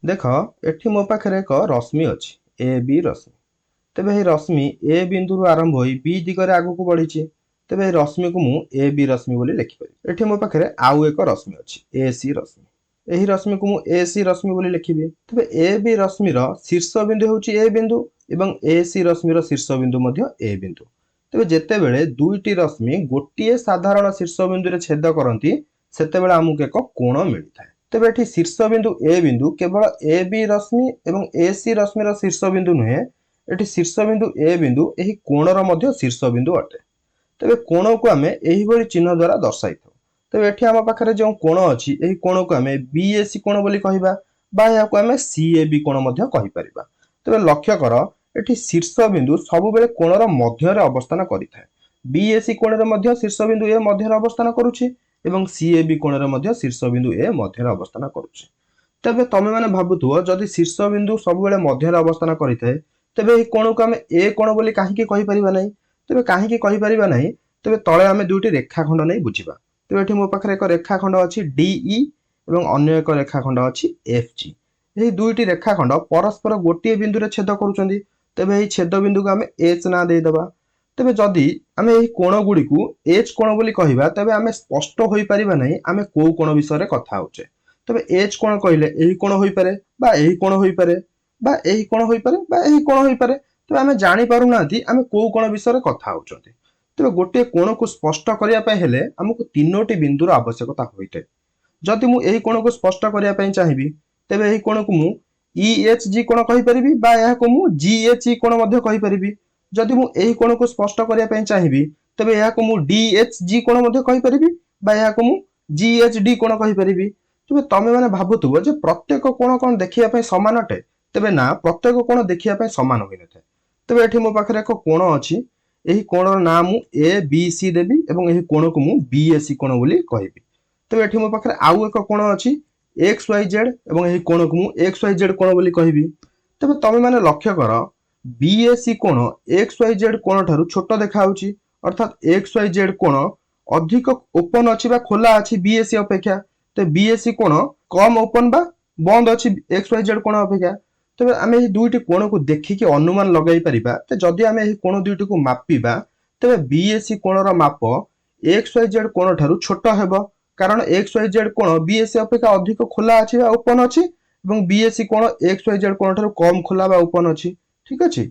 देख एठी मो पाखरे एक रश्मि अछि ए बी रश्मि। तेबे हे रश्मि ए बिंदु आरंभ होई बी दिगरे आगु को बढ़ी तेबे हे रश्मि को मु ए बी रश्मि बोली लिखि पारि। एठी मो पाखरे आउ एक रश्मि अछि ए सी रश्मि। एही रश्मि को मु ए सी रश्मि बोली लिखिबि। तेबे ए बी रश्मि रो शीर्ष बिंदु होउची ए बिंदु एवं ए सी रश्मि रो शीर्ष बिंदु मध्य ए बिंदु। तेबे जेतेबेले दुईटी रश्मि गोटिए साधारण शीर्ष बिंदु रे छेद करंती सेतेबेले आमुक एक कोण मिलिथाय। तेबे एठी शीर्ष बिंदु ए बिंदु केवल ए बी रश्मि एवं ए सी रश्मि रो शीर्ष बिंदु नुहे। एठी शीर्ष बिंदु ए बिंदु एही कोणर मध्य शीर्ष बिंदु अटे। तेबे कोण को आमे एही भली चिन्ह द्वारा दर्शाइथौ। तेबे एठी आम पाखरे जो कोण अछि एही कोण को आमे बीएसी कोण बोली कहिबा बा याको आमे सीएबी कोण मध्य कहि परिबा। तेबे लक्ष्य कर एठी शीर्ष बिंदु सब बेले कोणर मध्य रे अवस्थान करिथाय। बीएसी कोण रे मध्य शीर्ष बिंदु ए मध्य रे अवस्थान करूछि एवं सीएबी कोण रे मध्य शीर्ष बिंदु ए मध्य रे अवस्थान करूछि। तेबे तमे माने भाबुथुओ जदि शीर्ष बिंदु सब बेले मध्य रे अवस्थान करिथाय तेबे एही कोण को आमे ए कोण बोली काहेकि कहि परिबा नै। तेबे काहेकि कहि परिबा नै तेबे तळे आमे दुईटी रेखाखंड नै बुझिबा। तेबे एठी मो पाखरे एक रेखाखंड अछि डीई एवं अन्य एक रेखाखंड अछि एफजी। एही दुईटी रेखाखंड परस्पर गोटिए बिंदु रे छेद करूचंदी। तेबे एही छेद बिंदु को आमे एच ना देई दबा। तेबे जदि आमे एही कोण गुडी को एच कोण बोली कहिबा तेबे आमे स्पष्ट होई परिबा नै आमे को कोण विषय रे कथा होचे। तेबे एच कोण कहिले एही कोण होई पारे बा एही कोण होई पारे बा एही कोण होई पारे बा एही कोण होई पारे। तेबे आमे जानि पारु नांती आमे को कोण विषय रे कथा होचंती। तेबे गोटे कोण को स्पष्ट करिया पय हेले हमकु तीनोटी बिंदुर आवश्यकता होइते। जदि मु एही कोण को स्पष्ट करिया पय चाहिबी तेबे एही कोण को मु EHG कोण कहि परिबी बा एहा को मु GHE कोण मध्य कहि परिबी। जदि मु एही कोण को स्पष्ट करिया पय चाहिबी तेबे एहा को मु DHG कोण मध्य कहि परिबी बा एहा को मु GHD कोण कहि परिबी। तेबे तमे माने भाबुथुबो जे प्रत्येक कोण कोण देखिया पय समान अटे। तेबे ना प्रत्येक कोण देखिया पय समान होई नथे। तेबे एठी मो पाखरे एक कोण अछि एही कोणर नाम मु ABC देबी एवं एही कोण को मु BAC कोण बोली कहिबी। तेबे एठी मो पाखरे आउ एक कोण अछि XYZ एवं एही कोण को मु XYZ कोण बोली कहिबी। तेबे तमे माने लक्ष्य कर BAC कोण XYZ कोण ठारू छोट देखा होउची अर्थात XYZ कोण अधिक ओपन अछि बा खोला अछि BAC अपेक्षा। ते BAC कोण कम ओपन बा बंद अछि XYZ कोण अपेक्षा। तेबे आमे एही दुईटी कोण को देखिकि अनुमान लगाई परिबा ते जदि आमे एही कोण दुईटी को मापिबा तेबे BAC कोणर माप XYZ कोण ठारू छोट हेबो कारण XYZ कोण BAC अपेक्षा अधिक खोला अछि बा ओपन अछि एवं BAC कोण XYZ कोण ठारू कम खोला बा ओपन अछि। ठीक अछि।